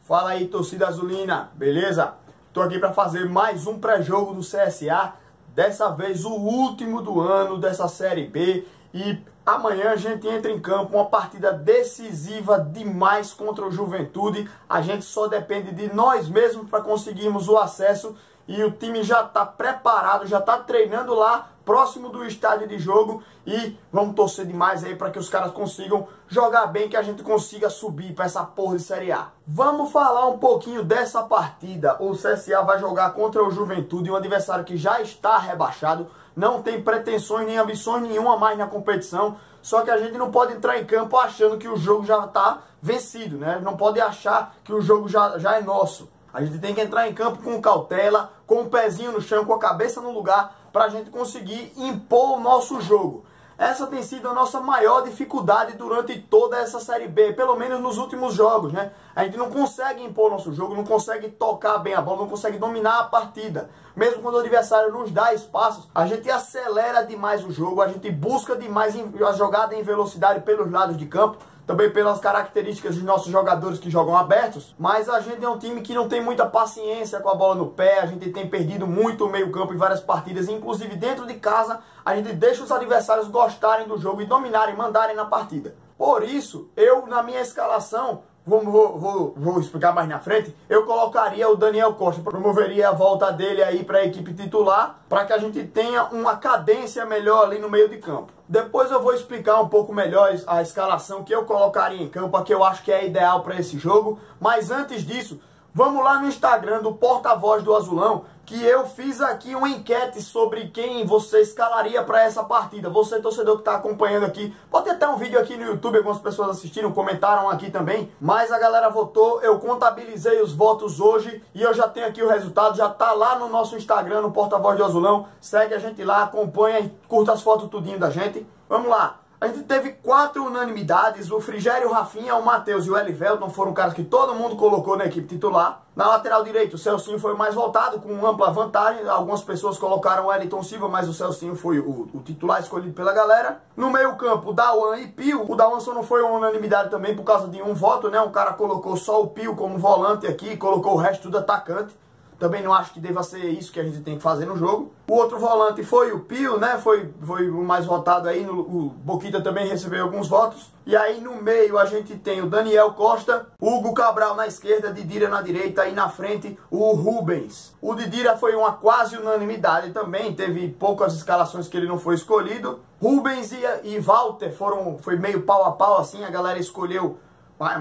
Fala aí, torcida azulina, beleza? Tô aqui para fazer mais um pré-jogo do CSA, dessa vez o último do ano dessa Série B, e amanhã a gente entra em campo uma partida decisiva demais contra o Juventude. A gente só depende de nós mesmos para conseguirmos o acesso e o time já está preparado, já está treinando lá próximo do estádio de jogo e vamos torcer demais aí para que os caras consigam jogar bem, que a gente consiga subir para essa porra de Série A. Vamos falar um pouquinho dessa partida. O CSA vai jogar contra o Juventude, um adversário que já está rebaixado, não tem pretensões nem ambições nenhuma mais na competição, só que a gente não pode entrar em campo achando que o jogo já está vencido, né? Não pode achar que o jogo já é nosso. A gente tem que entrar em campo com cautela, com o pezinho no chão, com a cabeça no lugar, para a gente conseguir impor o nosso jogo. Essa tem sido a nossa maior dificuldade durante toda essa Série B, pelo menos nos últimos jogos, né? A gente não consegue impor o nosso jogo, não consegue tocar bem a bola, não consegue dominar a partida. Mesmo quando o adversário nos dá espaços, a gente acelera demais o jogo, a gente busca demais a jogada em velocidade pelos lados de campo, também pelas características dos nossos jogadores que jogam abertos, mas a gente é um time que não tem muita paciência com a bola no pé, a gente tem perdido muito o meio campo em várias partidas, inclusive dentro de casa, a gente deixa os adversários gostarem do jogo e dominarem, mandarem na partida. Por isso, eu na minha escalação, vou explicar mais na frente, eu colocaria o Daniel Costa, promoveria a volta dele aí para a equipe titular, para que a gente tenha uma cadência melhor ali no meio de campo. Depois eu vou explicar um pouco melhor a escalação que eu colocaria em campo, a que eu acho que é ideal para esse jogo, mas antes disso, vamos lá no Instagram do Porta-Voz do Azulão, que eu fiz aqui uma enquete sobre quem você escalaria para essa partida. Você, torcedor que está acompanhando aqui, pode ter até um vídeo aqui no YouTube, algumas pessoas assistiram, comentaram aqui também, mas a galera votou, eu contabilizei os votos hoje e eu já tenho aqui o resultado, já está lá no nosso Instagram, no Porta-Voz do Azulão. Segue a gente lá, acompanha e curta as fotos tudinho da gente. Vamos lá. A gente teve 4 unanimidades, o Frigério, o Rafinha, o Matheus e o Elivelton foram caras que todo mundo colocou na equipe titular. Na lateral direito, o Celcinho foi o mais votado, com ampla vantagem. Algumas pessoas colocaram o Wellington Silva, mas o Celcinho foi o titular escolhido pela galera. No meio campo, o Dauan e Pio. O Dauan só não foi uma unanimidade também por causa de um voto, né? Um cara colocou só o Pio como volante aqui, colocou o resto tudo atacante. Também não acho que deva ser isso que a gente tem que fazer no jogo. O outro volante foi o Pio, né? Foi o mais votado aí. O Boquita também recebeu alguns votos. E aí no meio a gente tem o Daniel Costa, Hugo Cabral na esquerda, Didira na direita e na frente o Rubens. O Didira foi uma quase unanimidade também. Teve poucas escalações que ele não foi escolhido. Rubens e Walter foi meio pau a pau assim. A galera escolheu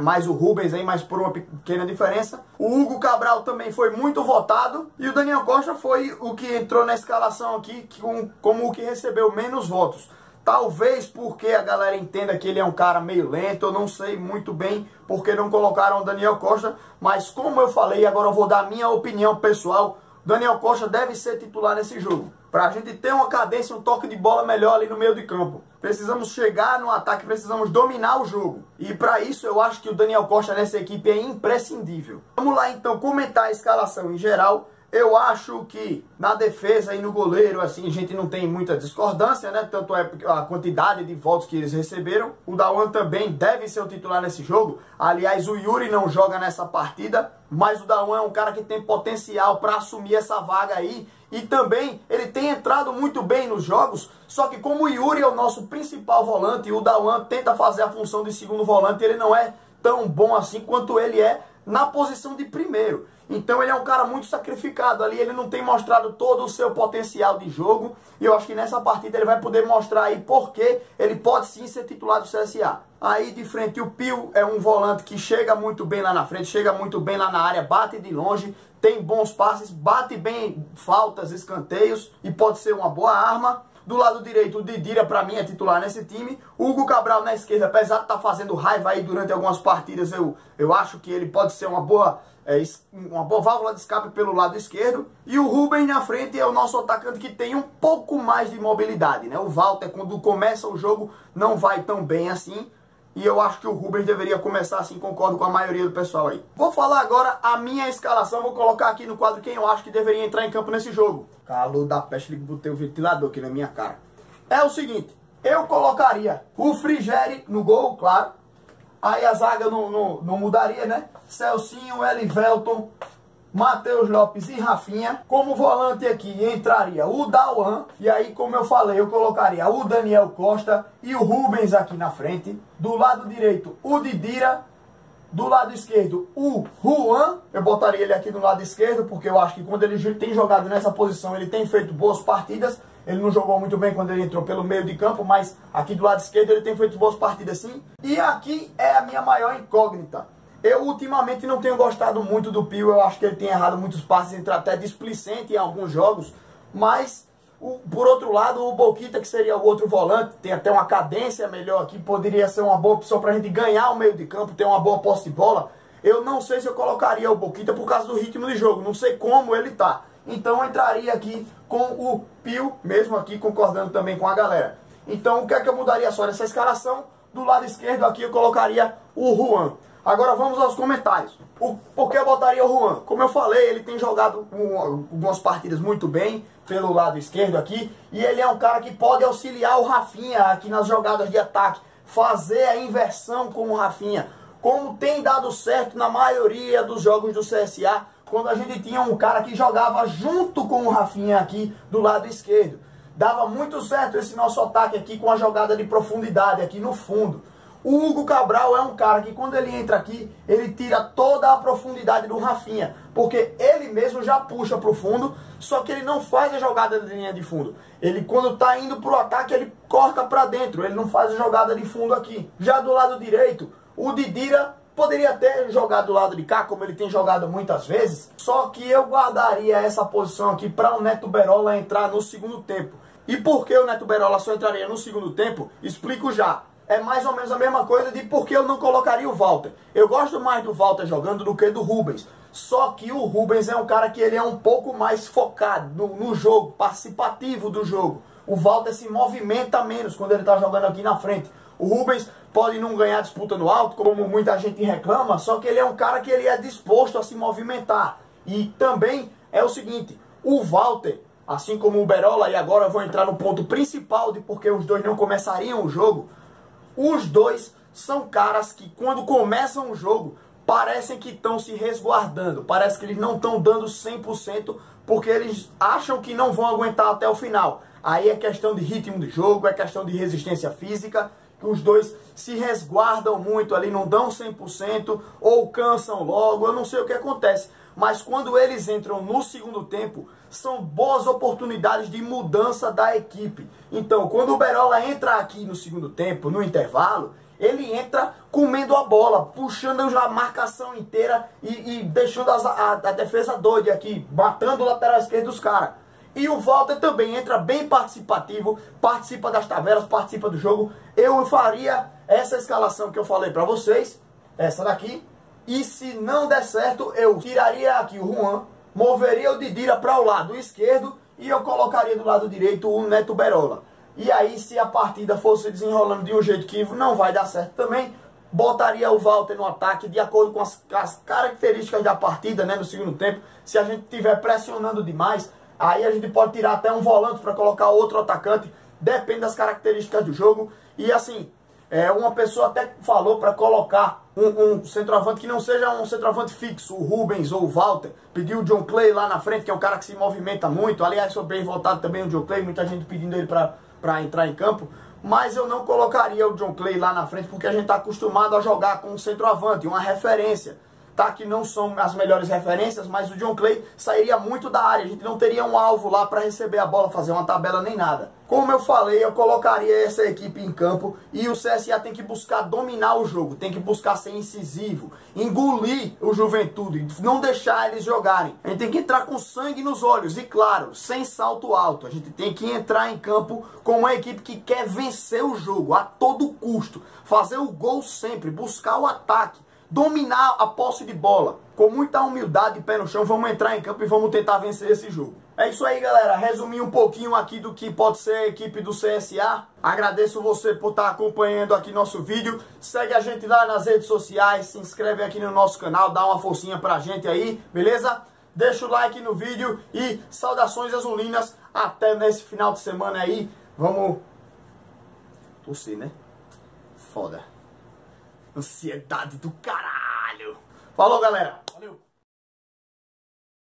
mais o Rubens aí, mas por uma pequena diferença. O Hugo Cabral também foi muito votado. E o Daniel Costa foi o que entrou na escalação aqui como o que recebeu menos votos. Talvez porque a galera entenda que ele é um cara meio lento. Eu não sei muito bem porque não colocaram o Daniel Costa. Mas como eu falei, agora eu vou dar a minha opinião pessoal. Daniel Costa deve ser titular nesse jogo, para a gente ter uma cadência, um toque de bola melhor ali no meio de campo. Precisamos chegar no ataque, precisamos dominar o jogo. E para isso eu acho que o Daniel Costa nessa equipe é imprescindível. Vamos lá então comentar a escalação em geral. Eu acho que na defesa e no goleiro, assim, a gente não tem muita discordância, né? Tanto é a quantidade de votos que eles receberam. O Dauan também deve ser o titular nesse jogo. Aliás, o Yuri não joga nessa partida, mas o Dauan é um cara que tem potencial para assumir essa vaga aí. E também ele tem entrado muito bem nos jogos, só que como o Yuri é o nosso principal volante, e o Dauan tenta fazer a função de segundo volante, ele não é tão bom assim quanto ele é na posição de primeiro. Então ele é um cara muito sacrificado ali, ele não tem mostrado todo o seu potencial de jogo. E eu acho que nessa partida ele vai poder mostrar aí porque ele pode sim ser titular do CSA. Aí de frente o Pio é um volante que chega muito bem lá na frente, chega muito bem lá na área, bate de longe, tem bons passes, bate bem faltas, escanteios e pode ser uma boa arma. Do lado direito, o Didira, para mim, é titular nesse time. O Hugo Cabral na esquerda, apesar de estar fazendo raiva aí durante algumas partidas, eu acho que ele pode ser uma boa válvula de escape pelo lado esquerdo. E o Rubens na frente é o nosso atacante que tem um pouco mais de mobilidade, né? O Walter, quando começa o jogo, não vai tão bem assim. E eu acho que o Rubens deveria começar assim, concordo com a maioria do pessoal aí. Vou falar agora a minha escalação, vou colocar aqui no quadro quem eu acho que deveria entrar em campo nesse jogo. Calor da peste, ele botei o ventilador aqui na minha cara. É o seguinte, eu colocaria o Frigério no gol, claro. Aí a zaga não mudaria, né? Celcinho, Elivelton, Matheus Lopes e Rafinha. Como volante aqui entraria o Dauan. E aí, como eu falei, eu colocaria o Daniel Costa e o Rubens aqui na frente. Do lado direito, o Didira. Do lado esquerdo, o Juan. Eu botaria ele aqui do lado esquerdo, porque eu acho que quando ele tem jogado nessa posição, ele tem feito boas partidas. Ele não jogou muito bem quando ele entrou pelo meio de campo, mas aqui do lado esquerdo ele tem feito boas partidas sim. E aqui é a minha maior incógnita. Eu ultimamente não tenho gostado muito do Pio. Eu acho que ele tem errado muitos passes, entra até displicente em alguns jogos. Mas, por outro lado, o Boquita, que seria o outro volante, tem até uma cadência melhor aqui, poderia ser uma boa opção para a gente ganhar o meio de campo, ter uma boa posse de bola. Eu não sei se eu colocaria o Boquita por causa do ritmo de jogo, não sei como ele tá. Então eu entraria aqui com o Pio, mesmo aqui concordando também com a galera. Então o que é que eu mudaria só nessa escalação? Do lado esquerdo aqui eu colocaria o Juan. Agora vamos aos comentários. Por que eu botaria o Juan? Como eu falei, ele tem jogado algumas partidas muito bem pelo lado esquerdo aqui. E ele é um cara que pode auxiliar o Rafinha aqui nas jogadas de ataque. Fazer a inversão com o Rafinha. Como tem dado certo na maioria dos jogos do CSA. Quando a gente tinha um cara que jogava junto com o Rafinha aqui do lado esquerdo. Dava muito certo esse nosso ataque aqui com a jogada de profundidade aqui no fundo. O Hugo Cabral é um cara que quando ele entra aqui, ele tira toda a profundidade do Rafinha. Porque ele mesmo já puxa para o fundo, só que ele não faz a jogada de linha de fundo. Ele quando está indo para o ataque, ele corta para dentro, ele não faz a jogada de fundo aqui. Já do lado direito, o Didira poderia ter jogado do lado de cá, como ele tem jogado muitas vezes. Só que eu guardaria essa posição aqui para o Neto Berola entrar no segundo tempo. E por que o Neto Berola só entraria no segundo tempo? Explico já. É mais ou menos a mesma coisa de por que eu não colocaria o Walter. Eu gosto mais do Walter jogando do que do Rubens. Só que o Rubens é um cara que ele é um pouco mais focado no jogo, participativo do jogo. O Walter se movimenta menos quando ele está jogando aqui na frente. O Rubens pode não ganhar disputa no alto, como muita gente reclama, só que ele é um cara que ele é disposto a se movimentar. E também é o seguinte, o Walter, assim como o Berola, e agora eu vou entrar no ponto principal de porque os dois não começariam o jogo, os dois são caras que quando começam o jogo, parecem que estão se resguardando, parece que eles não estão dando 100% porque eles acham que não vão aguentar até o final. Aí é questão de ritmo de jogo, é questão de resistência física, que os dois se resguardam muito ali, não dão 100% ou cansam logo, eu não sei o que acontece. Mas quando eles entram no segundo tempo, são boas oportunidades de mudança da equipe. Então, quando o Berola entra aqui no segundo tempo, no intervalo, ele entra comendo a bola, puxando a marcação inteira e deixando a defesa doida aqui, matando o lateral esquerdo dos caras. E o Walter também entra bem participativo, participa das tabelas, participa do jogo. Eu faria essa escalação que eu falei pra vocês, essa daqui. E se não der certo, eu tiraria aqui o Juan, moveria o Didira para o lado esquerdo e eu colocaria do lado direito o Neto Berola. E aí, se a partida fosse desenrolando de um jeito que não vai dar certo também, botaria o Walter no ataque de acordo com as características da partida, né, no segundo tempo. Se a gente estiver pressionando demais, aí a gente pode tirar até um volante para colocar outro atacante, depende das características do jogo. E assim, uma pessoa até falou para colocar um centroavante que não seja um centroavante fixo, o Rubens ou o Walter. Pediu o John Clay lá na frente, que é um cara que se movimenta muito. Aliás, foi bem voltado também o John Clay, muita gente pedindo ele para entrar em campo. Mas eu não colocaria o John Clay lá na frente, porque a gente está acostumado a jogar com um centroavante, uma referência. Tá, que não são as melhores referências, mas o John Clay sairia muito da área. A gente não teria um alvo lá para receber a bola, fazer uma tabela nem nada. Como eu falei, eu colocaria essa equipe em campo e o CSA tem que buscar dominar o jogo, tem que buscar ser incisivo, engolir o Juventude, não deixar eles jogarem. A gente tem que entrar com sangue nos olhos e, claro, sem salto alto. A gente tem que entrar em campo com uma equipe que quer vencer o jogo a todo custo, fazer o gol sempre, buscar o ataque, dominar a posse de bola. Com muita humildade e pé no chão, vamos entrar em campo e vamos tentar vencer esse jogo. É isso aí, galera. Resumi um pouquinho aqui do que pode ser a equipe do CSA. Agradeço você por estar acompanhando aqui nosso vídeo. Segue a gente lá nas redes sociais, se inscreve aqui no nosso canal, dá uma forcinha pra gente aí, beleza? Deixa o like no vídeo e saudações azulinas. Até nesse final de semana aí. Vamos torcer, né? Foda. Ansiedade do caralho. Falou, galera.